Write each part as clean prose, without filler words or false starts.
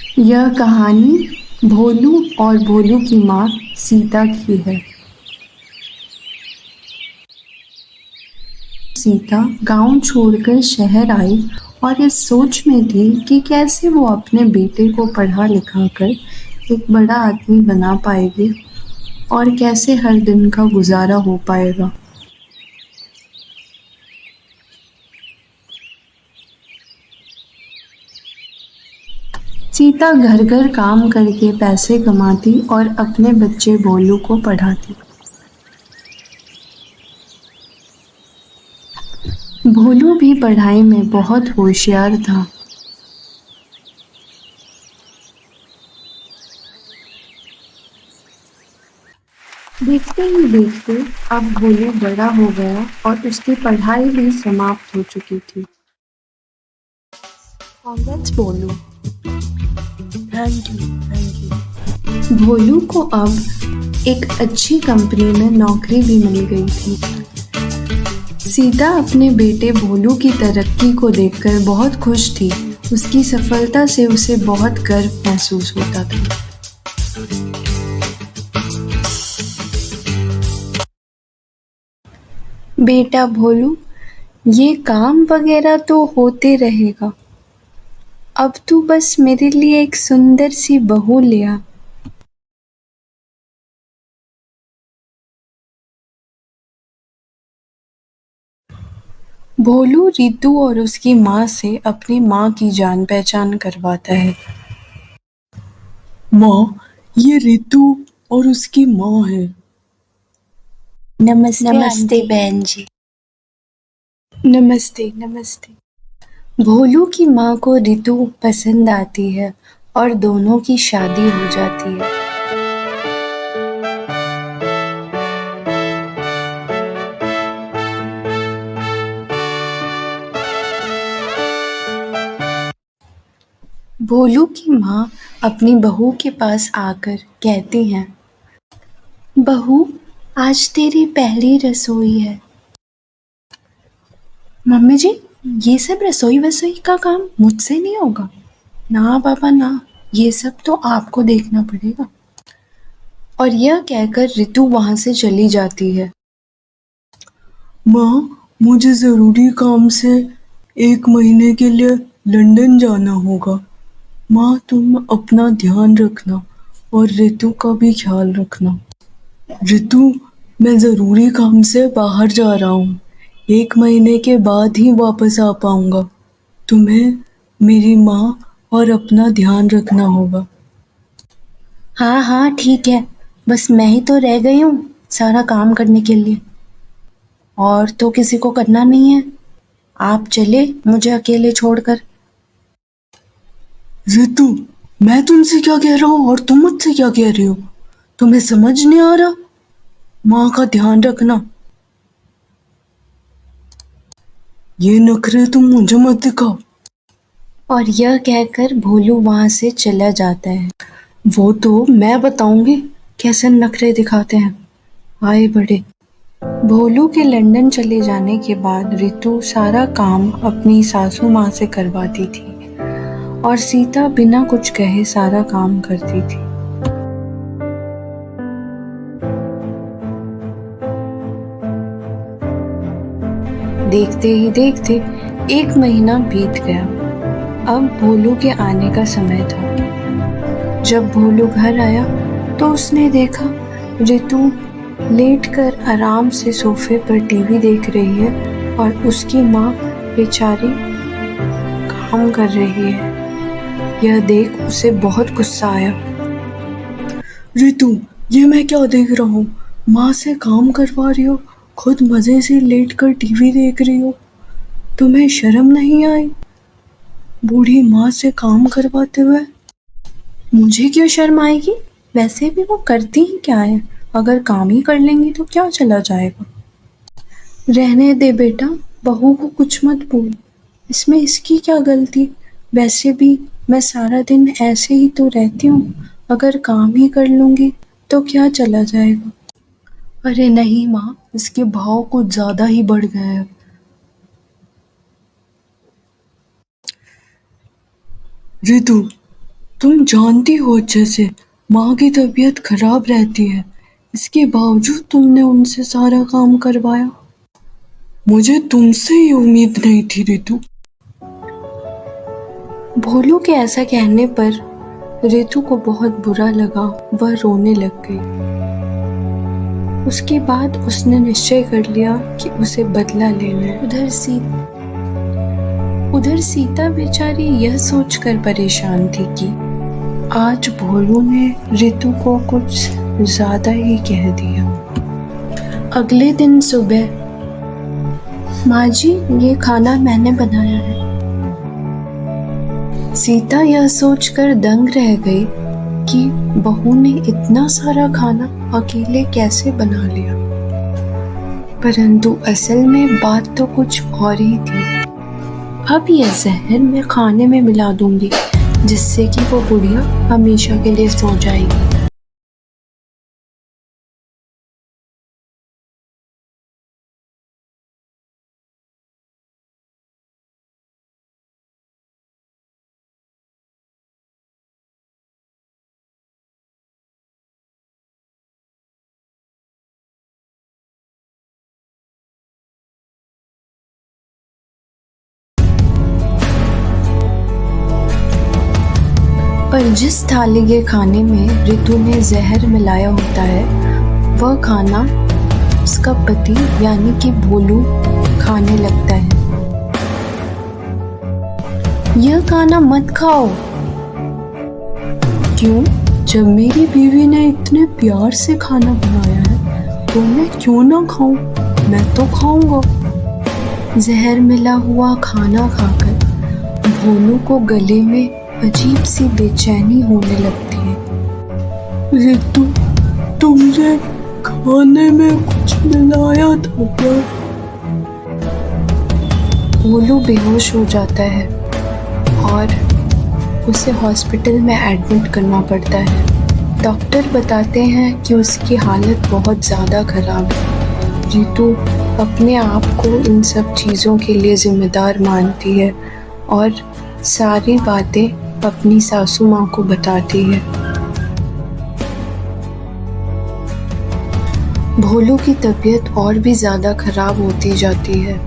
यह कहानी भोलू और भोलू की माँ सीता की है। सीता गांव छोड़कर शहर आई और इस सोच में थी कि कैसे वो अपने बेटे को पढ़ा लिखा कर एक बड़ा आदमी बना पाएगी और कैसे हर दिन का गुजारा हो पाएगा। सीता घर घर काम करके पैसे कमाती और अपने बच्चे भोलू को पढ़ाती। भोलू भी पढ़ाई में बहुत होशियार था। देखते ही देखते अब भोलू बड़ा हो गया और उसकी पढ़ाई भी समाप्त हो चुकी थी। कांग्रेस भोलू। Thank you. भोलू को अब एक अच्छी कंपनी में नौकरी भी मिल गई थी। सीता अपने बेटे भोलू की तरक्की को देखकर बहुत खुश थी। उसकी सफलता से उसे बहुत गर्व महसूस होता था। बेटा भोलू, ये काम वगैरह तो होते रहेगा। अब तू बस मेरे लिए एक सुंदर सी बहू ले आ। भोलू रितु और उसकी माँ से अपनी माँ की जान पहचान करवाता है। माँ, ये रितु और उसकी माँ है। नमस्ते बहन जी। नमस्ते नमस्ते। भोलू की माँ को रितु पसंद आती है और दोनों की शादी हो जाती है। भोलू की माँ अपनी बहू के पास आकर कहती हैं, बहू, आज तेरी पहली रसोई है। मम्मी जी, ये सब रसोई वसोई का काम मुझसे नहीं होगा। ना पापा ना, ये सब तो आपको देखना पड़ेगा। और यह कहकर रितु वहां से चली जाती है। माँ, मुझे जरूरी काम से 1 महीने के लिए लंदन जाना होगा। माँ, तुम अपना ध्यान रखना और रितु का भी ख्याल रखना। रितु, मैं जरूरी काम से बाहर जा रहा हूँ। 1 महीने के बाद ही वापस आ पाऊंगा। तुम्हें मेरी माँ और अपना ध्यान रखना होगा। हाँ हाँ ठीक है, बस मैं ही तो रह गई हूँ सारा काम करने के लिए, और तो किसी को करना नहीं है। आप चले मुझे अकेले छोड़कर। रितु, मैं तुमसे क्या कह रहा हूँ और तुम मुझसे क्या कह रही हो? तुम्हें समझ नहीं आ रहा? माँ का ध्यान रखना। ये नखरे तुम मुझे मत दिखाओ। और यह कहकर भोलू वहां से चला जाता है। वो तो मैं बताऊंगी कैसे नखरे दिखाते हैं। आए बड़े। भोलू के लंदन चले जाने के बाद रितु सारा काम अपनी सासू माँ से करवाती थी और सीता बिना कुछ कहे सारा काम करती थी। देखते ही देखते 1 महीना बीत गया। अब भोलू के आने का समय था। जब भोलू घर आया तो उसने देखा रितु लेटकर आराम से सोफे पर टीवी देख रही है और उसकी माँ बेचारी काम कर रही है। यह देख उसे बहुत गुस्सा आया। रितु, ये मैं क्या देख रहा हूँ? माँ से काम करवा रही हो, खुद मजे से लेटकर टीवी देख रही हो। तुम्हें शर्म नहीं आई बूढ़ी माँ से काम करवाते हुए? मुझे क्यों शर्म आएगी? वैसे भी वो करती ही क्या है? अगर काम ही कर लेंगी तो क्या चला जाएगा। रहने दे बेटा, बहू को कुछ मत बोल। इसमें इसकी क्या गलती? वैसे भी मैं सारा दिन ऐसे ही तो रहती हूँ। अगर काम ही कर लूंगी तो क्या चला जाएगा। अरे नहीं माँ, इसके भाव कुछ ज्यादा ही बढ़ गए हैं। रितु, तुम जानती हो अच्छे से माँ की तबीयत खराब रहती है, इसके बावजूद तुमने उनसे सारा काम करवाया। मुझे तुमसे ये उम्मीद नहीं थी रितु। भोलू के ऐसा कहने पर रितु को बहुत बुरा लगा, वह रोने लग गई। उसके बाद उसने निश्चय कर लिया कि उसे बदला लेना है। उधर सीता बेचारी यह सोचकर परेशान थी कि आज भोलू ने रितु को कुछ ज्यादा ही कह दिया। अगले दिन सुबह, माँ जी ये खाना मैंने बनाया है। सीता यह सोचकर दंग रह गई कि बहू ने इतना सारा खाना अकेले कैसे बना लिया, परंतु असल में बात तो कुछ और ही थी। अब यह जहर मैं खाने में मिला दूंगी, जिससे कि वो बुढ़िया हमेशा के लिए सो जाएगी। पर जिस थाली के खाने में रितु ने जहर मिलाया होता है, वह खाना उसका पति यानी कि भोलू खाने लगता है। यह खाना मत खाओ। क्यों? जब मेरी बीवी ने इतने प्यार से खाना बनाया है तो मैं क्यों ना खाऊं? मैं तो खाऊंगा। जहर मिला हुआ खाना खाकर भोलू को गले में अजीब सी बेचैनी होने लगती है। रितु, तुमने खाने में कुछ मिलाया था क्या? भोलू बेहोश हो जाता है और उसे हॉस्पिटल में एडमिट करना पड़ता है। डॉक्टर बताते हैं कि उसकी हालत बहुत ज़्यादा खराब है। रितु अपने आप को इन सब चीज़ों के लिए जिम्मेदार मानती है और सारी बातें अपनी सासू माँ को बताती है। भोलू की तबीयत और भी ज़्यादा खराब होती जाती है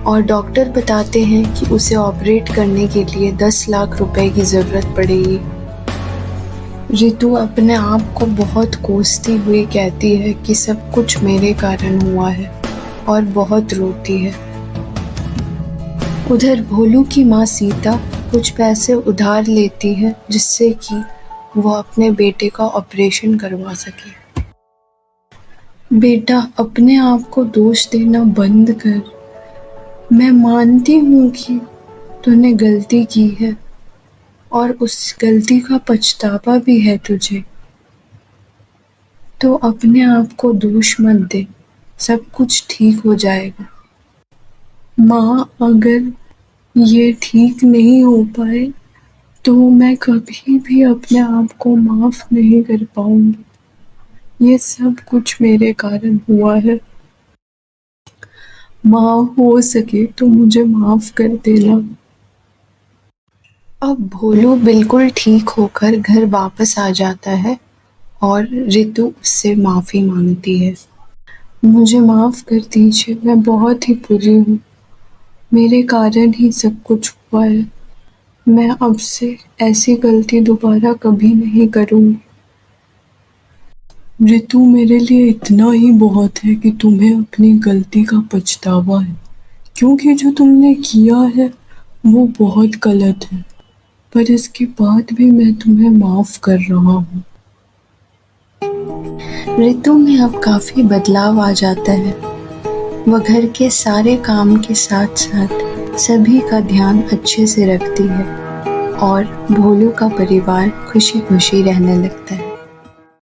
और डॉक्टर बताते हैं कि उसे ऑपरेट करने के लिए 10 लाख रुपए की ज़रूरत पड़ेगी। रितु अपने आप को बहुत कोसती हुई कहती है कि सब कुछ मेरे कारण हुआ है और बहुत रोती है। उधर भोलू की माँ सीता कुछ पैसे उधार लेती है, जिससे कि वह अपने बेटे का ऑपरेशन करवा सके। बेटा, अपने आप को दोष देना बंद कर। मैं मानती हूँ कि तूने गलती की है और उस गलती का पछतावा भी है तुझे, तो अपने आप को दोष मत दे, सब कुछ ठीक हो जाएगा। माँ, अगर ये ठीक नहीं हो पाए तो मैं कभी भी अपने आप को माफ नहीं कर पाऊंगी। ये सब कुछ मेरे कारण हुआ है। माँ, हो सके तो मुझे माफ कर देना। अब भोलू बिल्कुल ठीक होकर घर वापस आ जाता है और रितु उससे माफ़ी मांगती है। मुझे माफ कर दीजिए, मैं बहुत ही बुरी हूँ। मेरे कारण ही सब कुछ हुआ है। मैं अब से ऐसी गलती दोबारा कभी नहीं करूँगी। रितु, मेरे लिए इतना ही बहुत है कि तुम्हें अपनी गलती का पछतावा है, क्योंकि जो तुमने किया है वो बहुत गलत है, पर इसके बाद भी मैं तुम्हें माफ कर रहा हूँ। रितु में अब काफ़ी बदलाव आ जाता है। वह घर के सारे काम के साथ साथ सभी का ध्यान अच्छे से रखती है और भोलू का परिवार खुशी खुशी रहने लगता है।